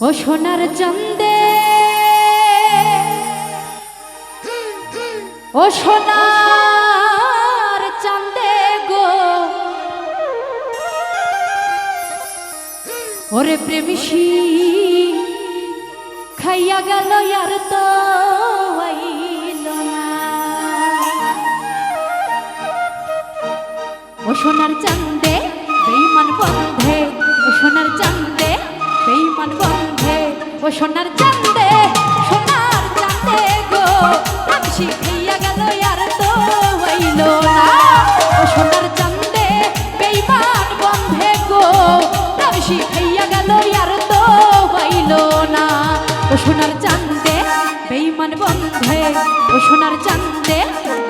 ও সোনার চাঁদে, ও সোনার চাঁদে গো, ওরে প্রেমিসি খাইয়া গেল আর তো হইল না। ও সোনার চাঁদে বেঈমান বন্ধে, ও সোনার চাঁদে বেঈমান বন্ধে, ও সোনার চাঁদে, সোনার চাঁদে গো, প্রেমিসি খাইয়া গেল আর তো হইল না। ও সোনার চাঁদে বেঈমান বন্ধে গো, প্রেমিসি খাইয়া গেল আর তো হইল না। ও সোনার চাঁদে বেঈমান বন্ধে, ও সোনার চাঁদে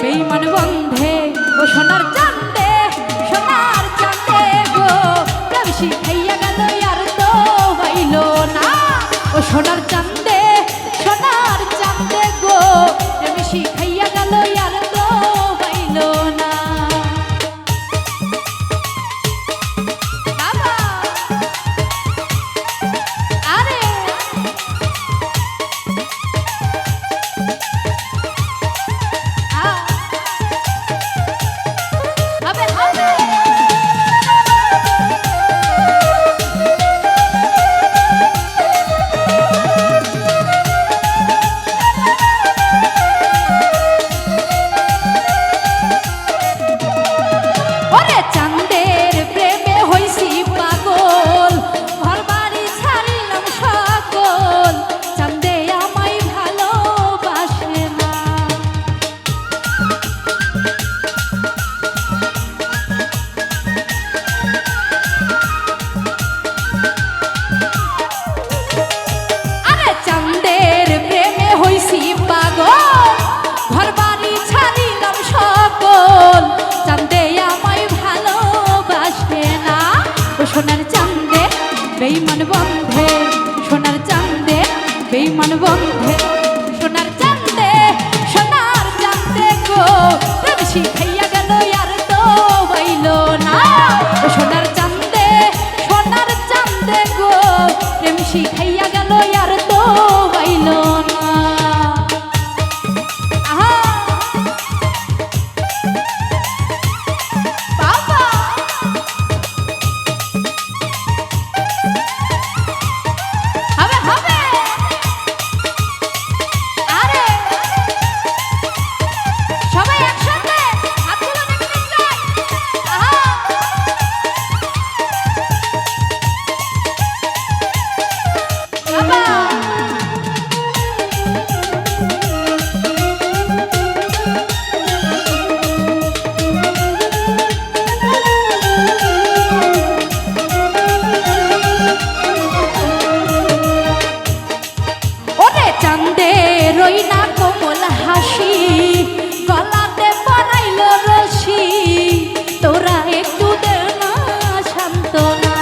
বেঈমান বন্ধে, ও সোনার চাঁদে, সোনার চাঁদে গো, প্রেমিসি খাইয়া গেল আর তো হইল না। ও সোনার চাঁদে, সোনার চাঁদে গো, প্রেমিসি খাইয়া গেল আর তো হইল না। বাবা আরে হবে হবে। ওরে চাঁদের প্রেমে হইছি পাগল, ঘর বাড়ি ছাড়িলাম সকল, চাঁদে আমায় ভালোবাসে না। আরে চাঁদের প্রেমে হইছি পাগল, ঘর বাড়ি ছাড়িলাম সকল, চাঁদে আমায় ভালোবাসে না। ও সোনার চাঁদে বেঈমান বন্ধে, সোনার চাঁদে বেঈমান বন্ধে, সোনার চাঁদে, সোনার চাঁদে গো, প্রেমিসি খাইয়া গেল আর তো হইল না। ও সোনার চাঁদে, সোনার চাঁদে গো, প্রেমিসি খাইয়া গেল আর তো হইল না। আহা বাবা হবে হবে। আরে সবাই একসাথে হাতগুলো নেমে যাই। আহা বাবা ওরে চাঁদের ওই না কোমল হাসি, গলাতে পরাইল রশি, তোরা একটু দে না সান্ত্বনা।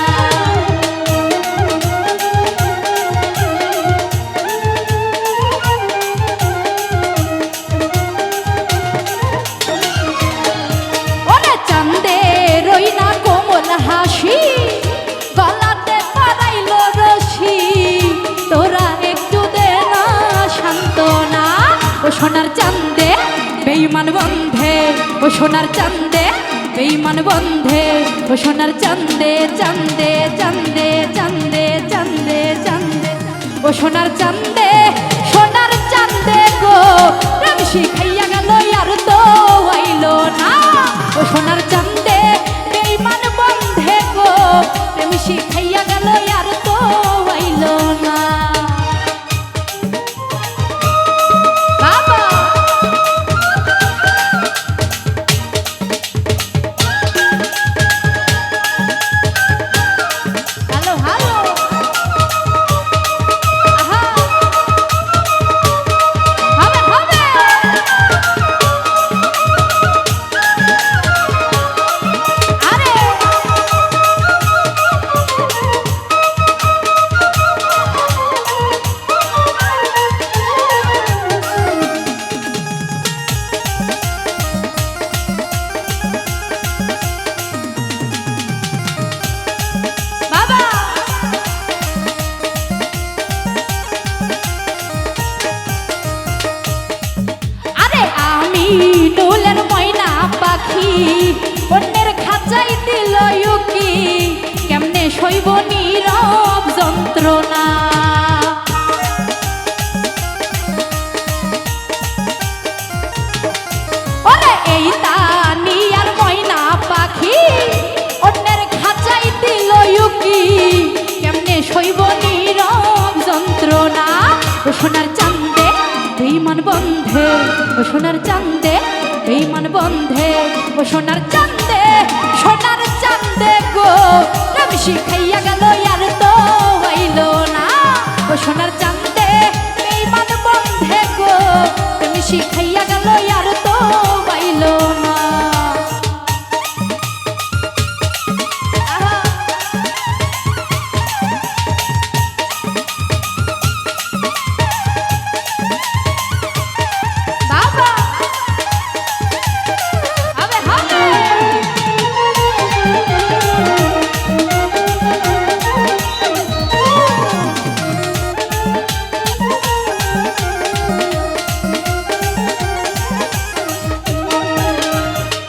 ওরে চাঁদের ওই না কোমল হাসি, গলাতে পরাইল রশি, তোরা একটু দে না সান্ত্বনা। ও সোনার চাঁদে বেঈমান বন্ধে, ও সোনার চাঁদে বেঈমান বন্ধে, ও সোনার চাঁদে, চাঁদে চাঁদে চাঁদে চাঁদে চাঁদে, ও সোনার চাঁদে, সোনার চাঁদে গো, প্রেমিসি খাইয়া গেল আর তো হইল না। ও সোনার চাঁদে বেঈমান বন্ধে গো, প্রেমিসি খাইয়া গেল আর তো হইল না। বাবা হ্যালো হ্যালো। আহা সইব নীরব যন্ত্রণা। ওরে এই তানি আর ময়না পাখি অন্যের খাঁচাই দিল উকি, কেমনে সইব নীরব যন্ত্রণা। ও সোনার চাঁদে বেঈমান বন্ধে, ও সোনার চাঁদে বেঈমান বন্ধে, ও সোনার চাঁদে, সোনার চাঁদে গো প্রেম শিখাইয়া গেল আর তো হইল না। ও সোনার চাঁদে বেঈমান বন্ধে গো প্রেম শিখাইয়া গেল আর তো হইল না।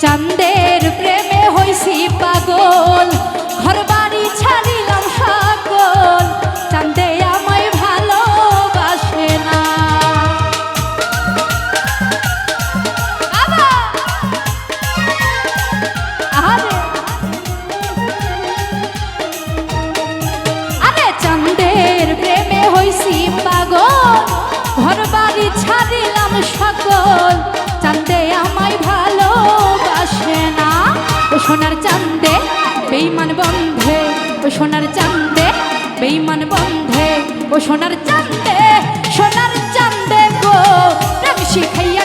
চাঁদের প্রেমে হইছি পাগল, ঘর বাড়ি ছাড়িলাম সকল, চাঁদে আমায় ভালোবাসে না। আরে চাঁদের প্রেমে হইছি পাগল, ঘর বাড়ি ছাড়িলাম সকল, চাঁদে আমায় ভালোবাসে না। ও সোনার চাঁদে বেঈমান বন্ধে, ও সোনার চাঁদে বেঈমান বন্ধে, ও সোনার চাঁদে, সোনার চাঁদে গো প্রেম শিখাইয়া